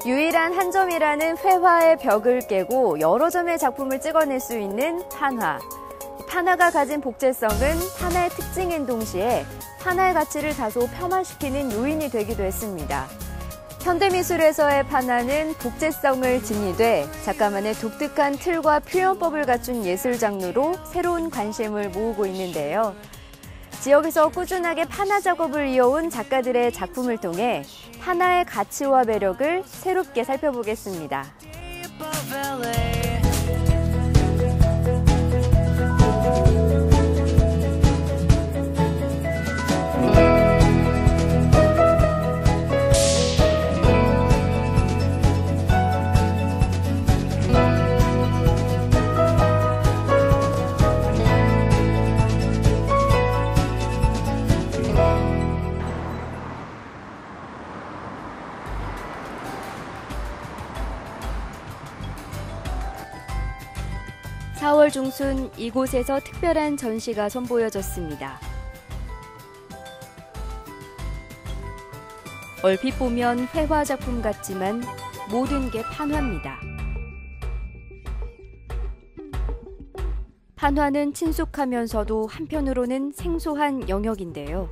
유일한 한 점이라는 회화의 벽을 깨고 여러 점의 작품을 찍어낼 수 있는 판화. 판화가 가진 복제성은 판화의 특징인 동시에 판화의 가치를 다소 폄하시키는 요인이 되기도 했습니다. 현대미술에서의 판화는 복제성을 지니되 작가만의 독특한 틀과 표현법을 갖춘 예술 장르로 새로운 관심을 모으고 있는데요. 지역에서 꾸준하게 판화 작업을 이어온 작가들의 작품을 통해 판화의 가치와 매력을 새롭게 살펴보겠습니다. 4월 중순 이곳에서 특별한 전시가 선보여졌습니다. 얼핏 보면 회화 작품 같지만 모든 게 판화입니다. 판화는 친숙하면서도 한편으로는 생소한 영역인데요.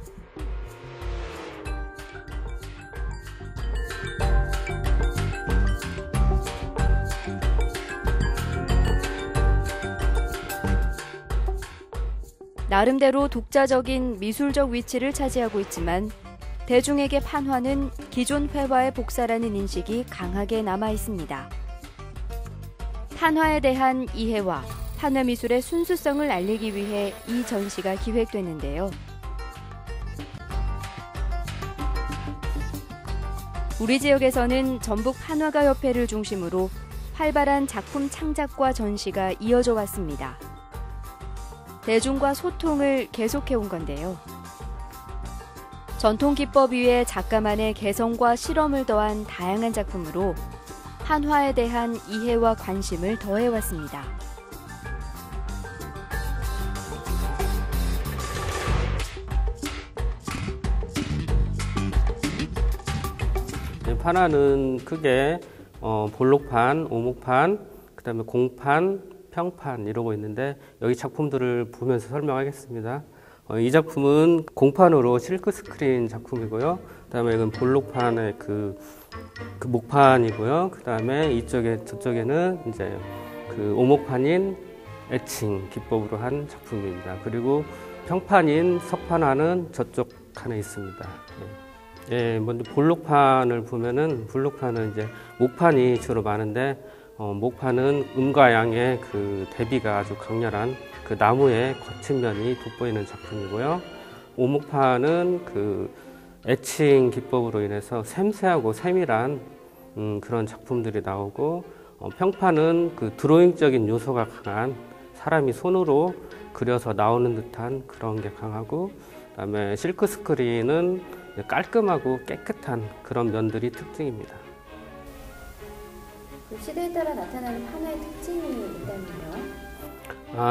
나름대로 독자적인 미술적 위치를 차지하고 있지만 대중에게 판화는 기존 회화의 복사라는 인식이 강하게 남아 있습니다. 판화에 대한 이해와 판화 미술의 순수성을 알리기 위해 이 전시가 기획됐는데요. 우리 지역에서는 전북 판화가협회를 중심으로 활발한 작품 창작과 전시가 이어져 왔습니다. 대중과 소통을 계속해온 건데요. 전통 기법 위에 작가만의 개성과 실험을 더한 다양한 작품으로 판화에 대한 이해와 관심을 더해왔습니다. 판화는 크게 볼록판, 오목판, 그다음에 공판, 평판 이러고 있는데 여기 작품들을 보면서 설명하겠습니다. 이 작품은 공판으로 실크 스크린 작품이고요. 그다음에 이건 볼록판의 그 목판이고요. 그다음에 저쪽에는 이제 그 오목판인 에칭 기법으로 한 작품입니다. 그리고 평판인 석판화는 저쪽 칸에 있습니다. 예, 먼저 볼록판을 보면은 볼록판은 이제 목판이 주로 많은데 목판은 음과 양의 그 대비가 아주 강렬한 그 나무의 거친 면이 돋보이는 작품이고요. 오목판은 그 에칭 기법으로 인해서 섬세하고 세밀한 그런 작품들이 나오고, 평판은 그 드로잉적인 요소가 강한 사람이 손으로 그려서 나오는 듯한 그런 게 강하고, 그다음에 실크 스크린은 깔끔하고 깨끗한 그런 면들이 특징입니다. 시대에 따라 나타나는 판화의 특징이 있다면요?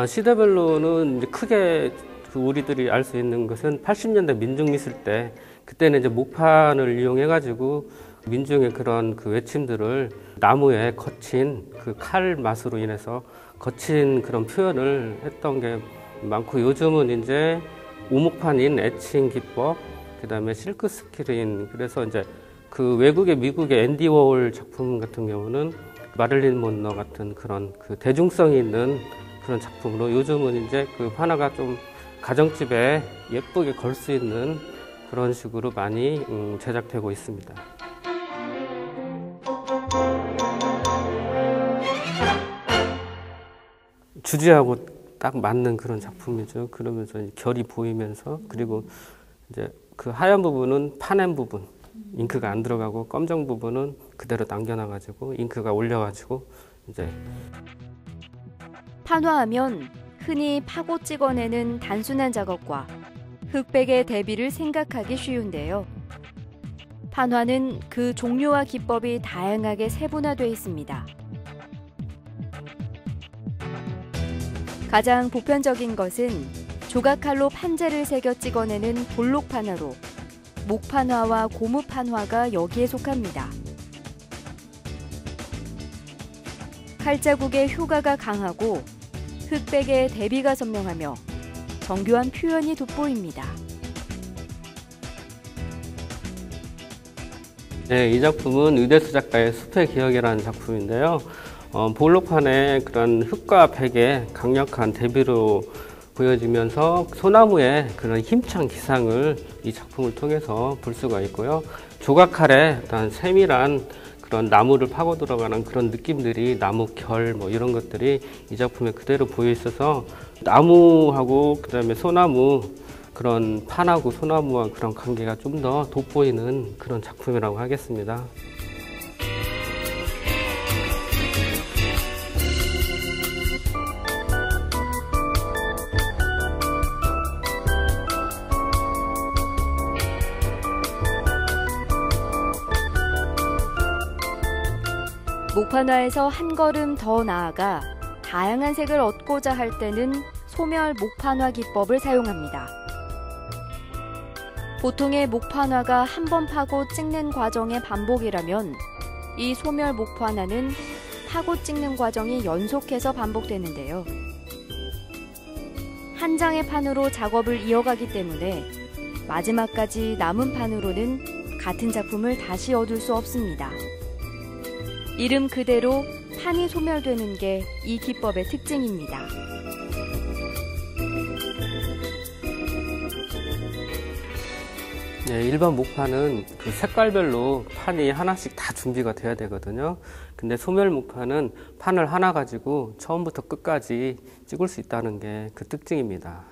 시대별로는 이제 크게 우리들이 알 수 있는 것은 80년대 민중미술 때, 그때는 이제 목판을 이용해가지고 민중의 그런 그 외침들을 나무의 거친 그 칼 맛으로 인해서 거친 그런 표현을 했던 게 많고, 요즘은 이제 오목판인 에칭 기법, 그다음에 실크 스크린, 그래서 이제 그 미국의 앤디 워홀 작품 같은 경우는 마릴린 먼로 같은 그런 그 대중성이 있는 그런 작품으로, 요즘은 이제 그 판화가 좀 가정집에 예쁘게 걸 수 있는 그런 식으로 많이 제작되고 있습니다. 주제하고 딱 맞는 그런 작품이죠. 그러면서 결이 보이면서, 그리고 이제 그 하얀 부분은 파낸 부분, 잉크가 안 들어가고, 검정 부분은 그대로 남겨놔가지고 잉크가 올려가지고 이제. 판화하면 흔히 파고 찍어내는 단순한 작업과 흑백의 대비를 생각하기 쉬운데요. 판화는 그 종류와 기법이 다양하게 세분화되어 있습니다. 가장 보편적인 것은 조각칼로 판재를 새겨 찍어내는 볼록판화로 목판화와 고무판화가 여기에 속합니다. 칼자국의 효과가 강하고 흑백의 대비가 선명하며 정교한 표현이 돋보입니다. 네, 이 작품은 의대수 작가의 숲의 기억이라는 작품인데요. 볼록판에 그런 흙과 백의 강력한 대비로 보여지면서 소나무의 그런 힘찬 기상을 이 작품을 통해서 볼 수가 있고요. 조각칼에 어떤 세밀한 그런 나무를 파고 들어가는 그런 느낌들이 나무 결 뭐 이런 것들이 이 작품에 그대로 보여 있어서 나무하고 그다음에 소나무 그런 판하고 소나무와 그런 관계가 좀 더 돋보이는 그런 작품이라고 하겠습니다. 목판화에서 한 걸음 더 나아가 다양한 색을 얻고자 할 때는 소멸 목판화 기법을 사용합니다. 보통의 목판화가 한 번 파고 찍는 과정의 반복이라면 이 소멸 목판화는 파고 찍는 과정이 연속해서 반복되는데요. 한 장의 판으로 작업을 이어가기 때문에 마지막까지 남은 판으로는 같은 작품을 다시 얻을 수 없습니다. 이름 그대로 판이 소멸되는 게 이 기법의 특징입니다. 네, 일반 목판은 그 색깔별로 판이 하나씩 다 준비가 돼야 되거든요. 근데 소멸 목판은 판을 하나 가지고 처음부터 끝까지 찍을 수 있다는 게 그 특징입니다.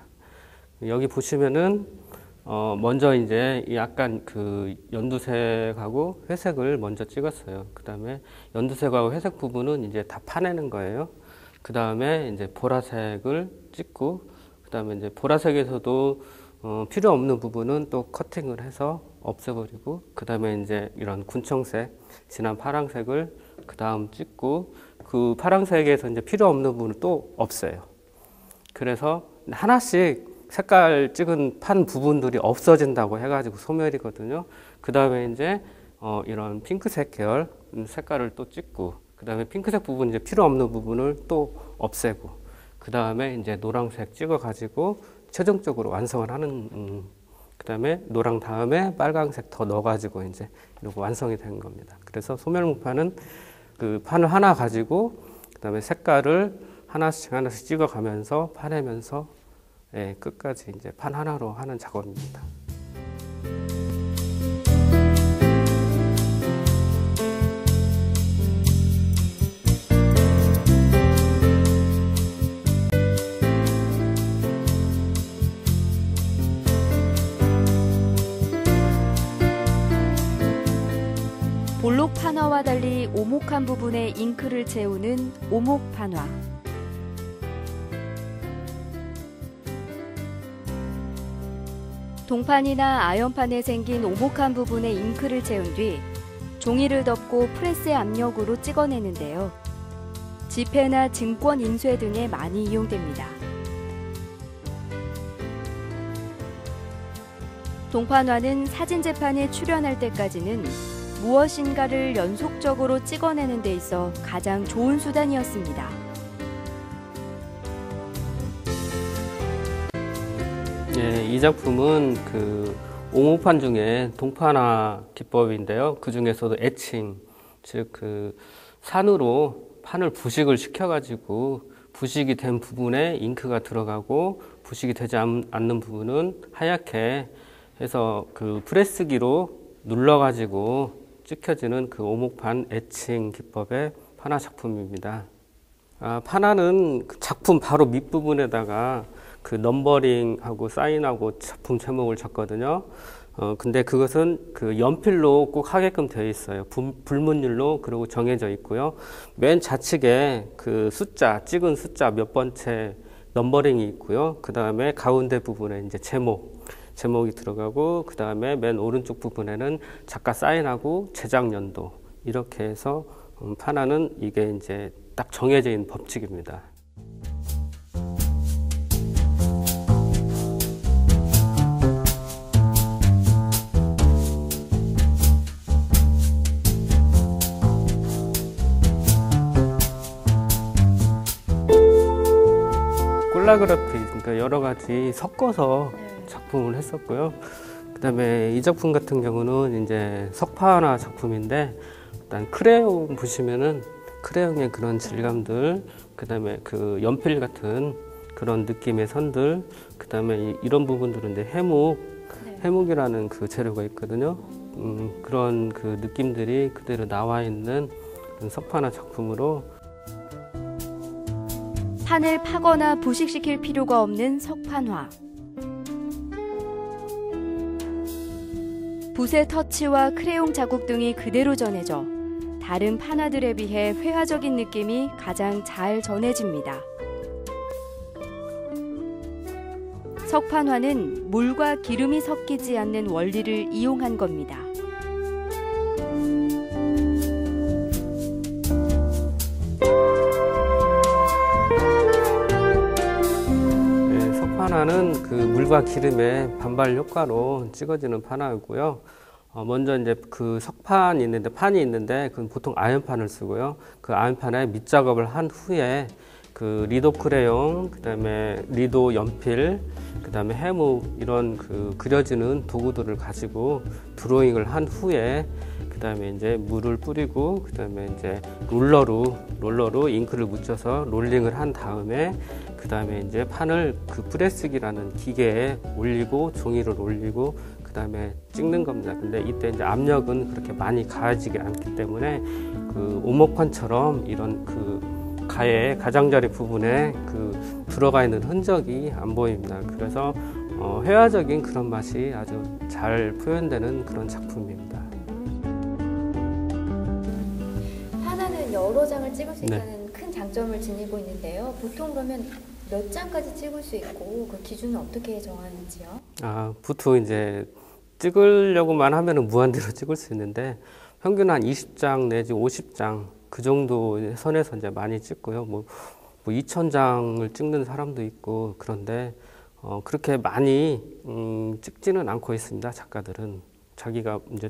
여기 보시면은 먼저 이제 약간 그 연두색하고 회색을 먼저 찍었어요. 그 다음에 연두색하고 회색 부분은 이제 다 파내는 거예요. 그 다음에 이제 보라색을 찍고, 그 다음에 이제 보라색에서도 필요 없는 부분은 또 커팅을 해서 없애버리고, 그 다음에 이제 이런 군청색, 진한 파란색을 그 다음 찍고, 그 파란색에서 이제 필요 없는 부분을 또 없애요. 그래서 하나씩 색깔 찍은 판 부분들이 없어진다고 해가지고 소멸이거든요. 그 다음에 이제 이런 핑크색 계열 색깔을 또 찍고, 그 다음에 핑크색 부분 이제 필요 없는 부분을 또 없애고, 그 다음에 이제 노란색 찍어가지고 최종적으로 완성을 하는. 그 다음에 노랑 다음에 빨강색 더 넣어가지고 이제 이렇게 완성이 된 겁니다. 그래서 소멸목판은 그 판을 하나 가지고 그 다음에 색깔을 하나씩 찍어가면서 파내면서 끝까지 이제 판 하나로 하는 작업입니다. 볼록 판화와 달리 오목한 부분에 잉크를 채우는 오목 판화. 동판이나 아연판에 생긴 오목한 부분에 잉크를 채운 뒤 종이를 덮고 프레스의 압력으로 찍어내는데요. 지폐나 증권 인쇄 등에 많이 이용됩니다. 동판화는 사진 재판에 출연할 때까지는 무엇인가를 연속적으로 찍어내는 데 있어 가장 좋은 수단이었습니다. 예, 이 작품은 그 오목판 중에 동판화 기법인데요. 그 중에서도 에칭, 즉 그 산으로 판을 부식을 시켜가지고 부식이 된 부분에 잉크가 들어가고 부식이 되지 않는 부분은 하얗게 해서 그 프레스기로 눌러가지고 찍혀지는 그 오목판 에칭 기법의 판화 작품입니다. 판화는 작품 바로 밑부분에다가 그 넘버링하고 사인하고 작품 제목을 적거든요. 근데 그것은 그 연필로 꼭 하게끔 되어 있어요. 불문율로 그리고 정해져 있고요. 맨 좌측에 그 숫자, 찍은 숫자 몇 번째 넘버링이 있고요. 그 다음에 가운데 부분에 이제 제목이 들어가고, 그 다음에 맨 오른쪽 부분에는 작가 사인하고 제작 연도, 이렇게 해서 판화는 이게 이제 딱 정해져 있는 법칙입니다. 콜라그라피, 그러니까 여러 가지 섞어서 작품을 했었고요. 그다음에 이 작품 같은 경우는 이제 석판화 작품인데, 일단 크레용 보시면은 크레용의 그런 질감들, 그다음에 그 연필 같은 그런 느낌의 선들, 그다음에 이런 부분들은 이제 해묵이라는 그 재료가 있거든요. 그런 그 느낌들이 그대로 나와 있는 석판화 작품으로, 판을 파거나 부식시킬 필요가 없는 석판화. 붓의 터치와 크레용 자국 등이 그대로 전해져 다른 판화들에 비해 회화적인 느낌이 가장 잘 전해집니다. 석판화는 물과 기름이 섞이지 않는 원리를 이용한 겁니다. 판화는 그 물과 기름의 반발 효과로 찍어지는 판화이고요. 먼저 이제 그 석판이 있는데, 판이 있는데, 그건 보통 아연판을 쓰고요. 그 아연판에 밑작업을 한 후에 그 리도 크레용, 그다음에 리도 연필, 그다음에 해묵, 이런 그 그려지는 도구들을 가지고 드로잉을 한 후에, 그다음에 이제 물을 뿌리고, 그다음에 이제 롤러로 잉크를 묻혀서 롤링을 한 다음에, 그다음에 이제 판을 그 프레스기라는 기계에 올리고, 종이를 올리고, 그다음에 찍는 겁니다. 근데 이때 이제 압력은 그렇게 많이 가해지지 않기 때문에 그 오목판처럼 이런 그 가장자리 부분에 그 들어가 있는 흔적이 안 보입니다. 그래서 회화적인 그런 맛이 아주 잘 표현되는 그런 작품입니다. 판화는 여러 장을 찍을 수 있다는 큰 장점을 지니고 있는데요. 보통 그러면 몇 장까지 찍을 수 있고 그 기준은 어떻게 정하는지요? 보통 이제 찍으려고만 하면은 무한대로 찍을 수 있는데, 평균 한 20장 내지 50장 그 정도 선에서 이제 많이 찍고요. 뭐 2,000장을 찍는 사람도 있고, 그런데 그렇게 많이 찍지는 않고 있습니다. 작가들은 자기가 이제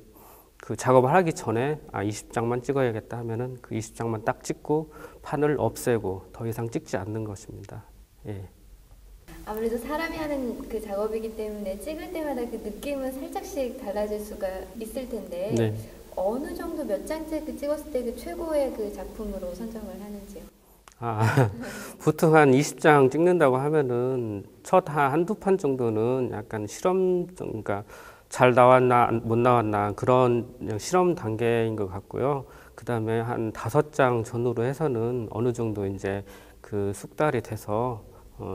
그 작업을 하기 전에 20장만 찍어야겠다 하면은 그 20장만 딱 찍고 판을 없애고 더 이상 찍지 않는 것입니다. 예. 아무래도 사람이 하는 그 작업이기 때문에 찍을 때마다 그 느낌은 살짝씩 달라질 수가 있을 텐데, 네. 어느 정도 몇 장째 찍었을 때 그 최고의 그 작품으로 선정을 하는지요? 보통 한 20장 찍는다고 하면은 첫 한두 판 정도는 약간 실험, 그러니까 잘 나왔나 못 나왔나 그런 실험 단계인 것 같고요. 그 다음에 한 5장 전후로 해서는 어느 정도 이제 그 숙달이 돼서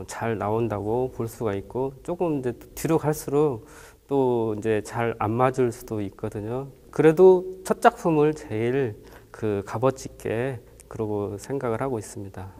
잘 나온다고 볼 수가 있고, 조금 이제 뒤로 갈수록 또 이제 잘 안 맞을 수도 있거든요. 그래도 첫 작품을 제일 그 값어치 있게 그러고 생각을 하고 있습니다.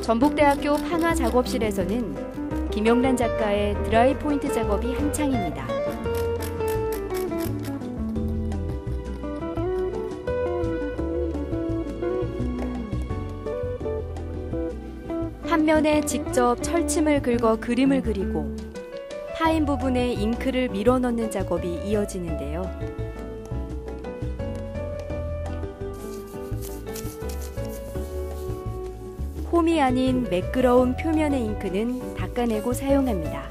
전북대학교 판화 작업실에서는 김영란 작가의 드라이 포인트 작업이 한창입니다. 판면에 직접 철침을 긁어 그림을 그리고 파인 부분에 잉크를 밀어 넣는 작업이 이어지는데요. 홈이 아닌 매끄러운 표면의 잉크는 닦아내고 사용합니다.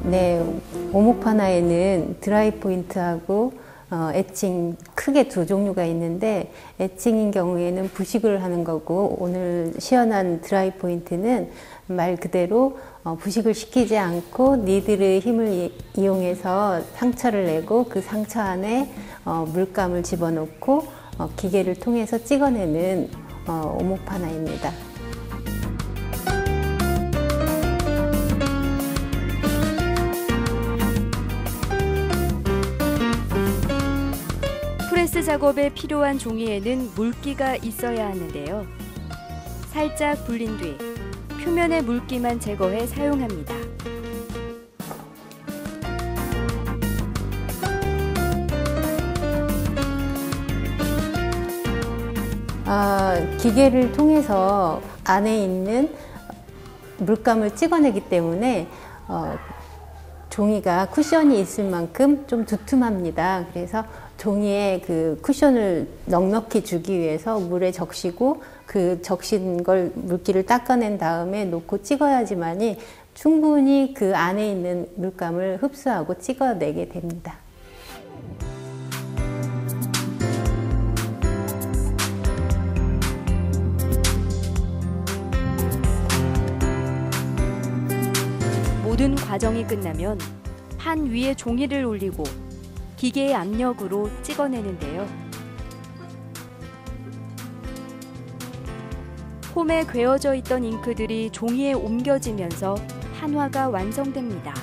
네, 오목판화에는 드라이 포인트하고 에칭 크게 두 종류가 있는데 에칭인 경우에는 부식을 하는 거고 오늘 시연한 드라이 포인트는 말 그대로 부식을 시키지 않고 니들의 힘을 이용해서 상처를 내고 그 상처 안에 물감을 집어넣고 기계를 통해서 찍어내는 오목 파나입니다. 프레스 작업에 필요한 종이에는 물기가 있어야 하는데요. 살짝 불린 뒤 표면의 물기만 제거해 사용합니다. 기계를 통해서 안에 있는 물감을 찍어내기 때문에 종이가 쿠션이 있을 만큼 좀 두툼합니다. 그래서 종이에 그 쿠션을 넉넉히 주기 위해서 물에 적시고 그 적신 걸 물기를 닦아낸 다음에 놓고 찍어야지만이 충분히 그 안에 있는 물감을 흡수하고 찍어내게 됩니다. 모든 과정이 끝나면 판 위에 종이를 올리고 기계의 압력으로 찍어내는데요. 홈에 괴어져 있던 잉크들이 종이에 옮겨지면서 판화가 완성됩니다.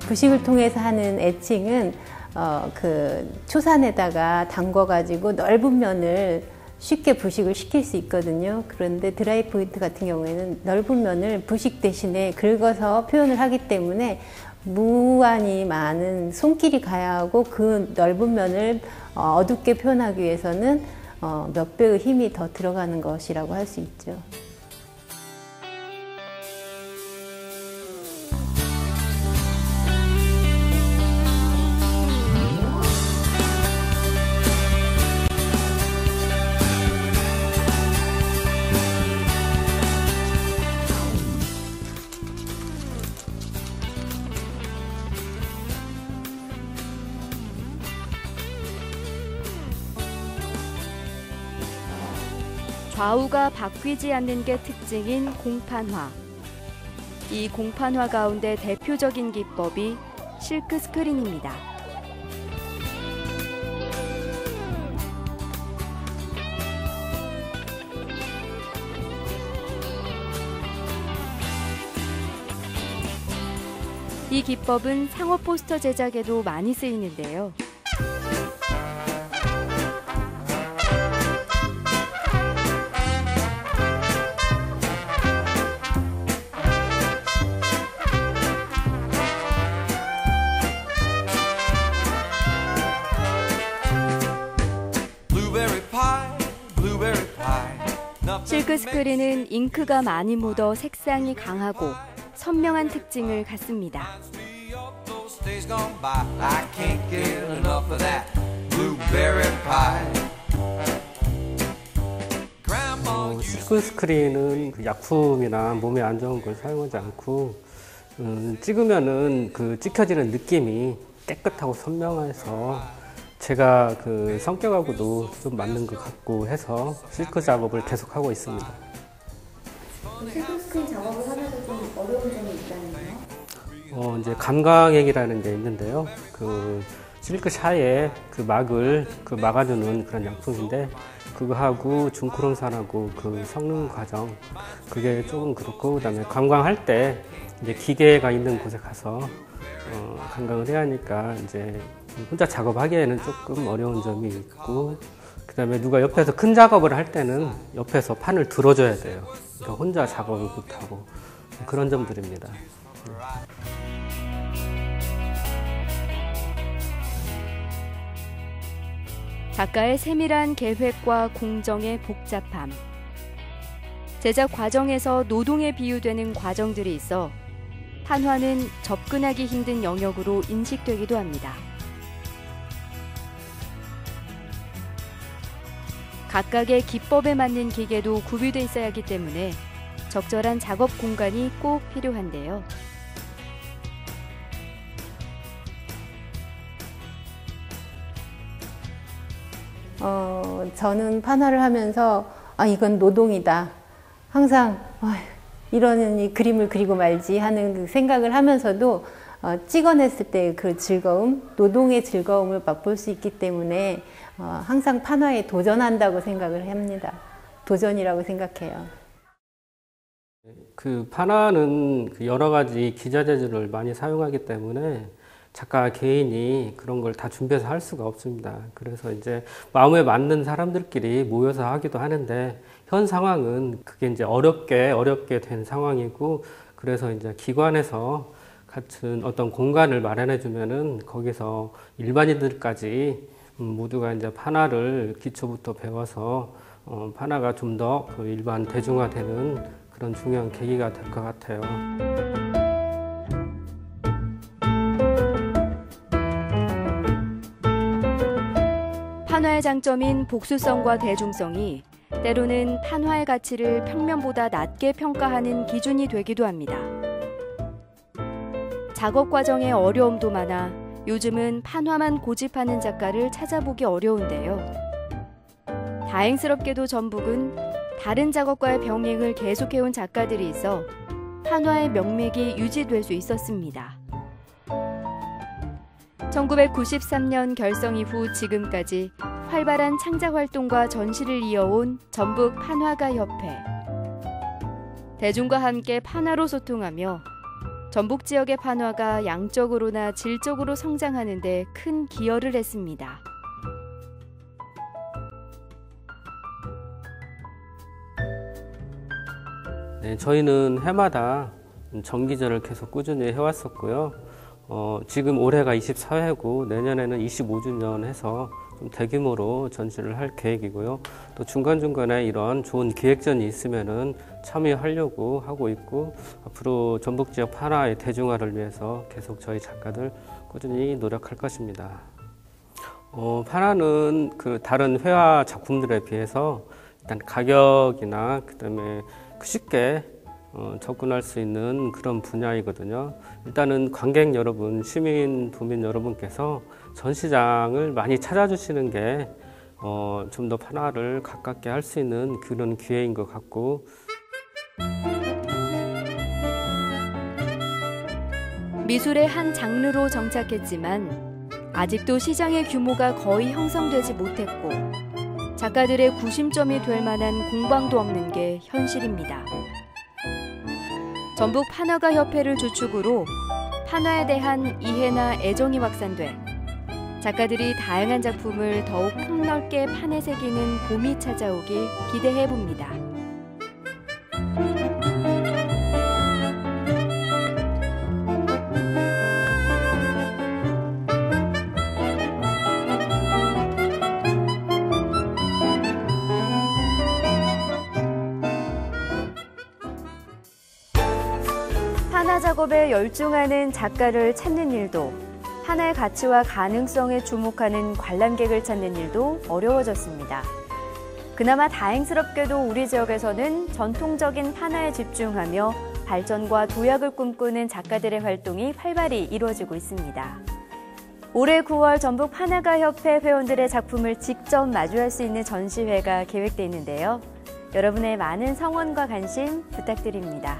부식을 통해서 하는 에칭은 그 초산에다가 담궈가지고 넓은 면을 쉽게 부식을 시킬 수 있거든요. 그런데 드라이 포인트 같은 경우에는 넓은 면을 부식 대신에 긁어서 표현을 하기 때문에 무한히 많은 손길이 가야 하고 그 넓은 면을 어둡게 표현하기 위해서는 몇 배의 힘이 더 들어가는 것이라고 할 수 있죠. 좌우가 바뀌지 않는 게 특징인 공판화. 이 공판화 가운데 대표적인 기법이 실크 스크린입니다. 이 기법은 상업 포스터 제작에도 많이 쓰이는데요. 실크 스크린은 잉크가 많이 묻어 색상이 강하고 선명한 특징을 갖습니다. 실크 스크린은 약품이나 몸에 안 좋은 걸 사용하지 않고 찍으면은 그 찍혀지는 느낌이 깨끗하고 선명해서 제가 그 성격하고도 좀 맞는 것 같고 해서 실크 작업을 계속하고 있습니다. 실크 스크린 작업을 하면서 좀 어려운 점이 있다는데요? 이제 감광액이라는 게 있는데요. 그 실크 샤에 그 막을 막아주는 그런 약품인데 그거하고 중크롬산하고 그 섞는 과정 그게 조금 그렇고 그다음에 감광할 때 이제 기계가 있는 곳에 가서 감광을 해야 하니까 이제 혼자 작업하기에는 조금 어려운 점이 있고 그다음에 누가 옆에서 큰 작업을 할 때는 옆에서 판을 들어줘야 돼요. 그러니까 혼자 작업을 못하고 그런 점들입니다. 작가의 세밀한 계획과 공정의 복잡함. 제작 과정에서 노동에 비유되는 과정들이 있어 판화는 접근하기 힘든 영역으로 인식되기도 합니다. 각각의 기법에 맞는 기계도 구비돼 있어야 하기 때문에 적절한 작업 공간이 꼭 필요한데요. 저는 판화를 하면서 이건 노동이다. 항상 이런 이 그림을 그리고 말지 하는 그 생각을 하면서도 찍어냈을 때 그 즐거움, 노동의 즐거움을 맛볼 수 있기 때문에 항상 판화에 도전한다고 생각을 합니다. 도전이라고 생각해요. 그 판화는 여러 가지 기자 재질을 많이 사용하기 때문에 작가 개인이 그런 걸 다 준비해서 할 수가 없습니다. 그래서 이제 마음에 맞는 사람들끼리 모여서 하기도 하는데 현 상황은 그게 이제 어렵게 된 상황이고, 그래서 이제 기관에서 같은 어떤 공간을 마련해 주면은 거기서 일반인들까지 모두가 이제 판화를 기초부터 배워서 판화가 좀 더 일반 대중화되는 그런 중요한 계기가 될 것 같아요. 판화의 장점인 복수성과 대중성이 때로는 판화의 가치를 평면보다 낮게 평가하는 기준이 되기도 합니다. 작업 과정에 어려움도 많아 요즘은 판화만 고집하는 작가를 찾아보기 어려운데요. 다행스럽게도 전북은 다른 작업과의 병행을 계속해온 작가들이 있어 판화의 명맥이 유지될 수 있었습니다. 1993년 결성 이후 지금까지 활발한 창작 활동과 전시를 이어온 전북 판화가 협회. 대중과 함께 판화로 소통하며 전북 지역의 판화가 양적으로나 질적으로 성장하는 데 큰 기여를 했습니다. 네, 저희는 해마다 정기전을 계속 꾸준히 해왔었고요. 지금 올해가 24회고 내년에는 25주년 해서 좀 대규모로 전시를 할 계획이고요. 또 중간중간에 이런 좋은 기획전이 있으면은 참여하려고 하고 있고, 앞으로 전북 지역 판화의 대중화를 위해서 계속 저희 작가들 꾸준히 노력할 것입니다. 판화는 그 다른 회화 작품들에 비해서 일단 가격이나 그다음에 쉽게 접근할 수 있는 그런 분야이거든요. 일단은 관객 여러분, 시민, 도민 여러분께서 전시장을 많이 찾아주시는 게 좀 더 판화를 가깝게 할 수 있는 그런 기회인 것 같고, 미술의 한 장르로 정착했지만 아직도 시장의 규모가 거의 형성되지 못했고 작가들의 구심점이 될 만한 공방도 없는 게 현실입니다. 전북 판화가 협회를 주축으로 판화에 대한 이해나 애정이 확산돼 작가들이 다양한 작품을 더욱 폭넓게 판에 새기는 봄이 찾아오길 기대해봅니다. 판화 작업에 열중하는 작가를 찾는 일도, 판화의 가치와 가능성에 주목하는 관람객을 찾는 일도 어려워졌습니다. 그나마 다행스럽게도 우리 지역에서는 전통적인 판화에 집중하며 발전과 도약을 꿈꾸는 작가들의 활동이 활발히 이루어지고 있습니다. 올해 9월 전북 판화가 협회 회원들의 작품을 직접 마주할 수 있는 전시회가 계획돼 있는데요. 여러분의 많은 성원과 관심 부탁드립니다.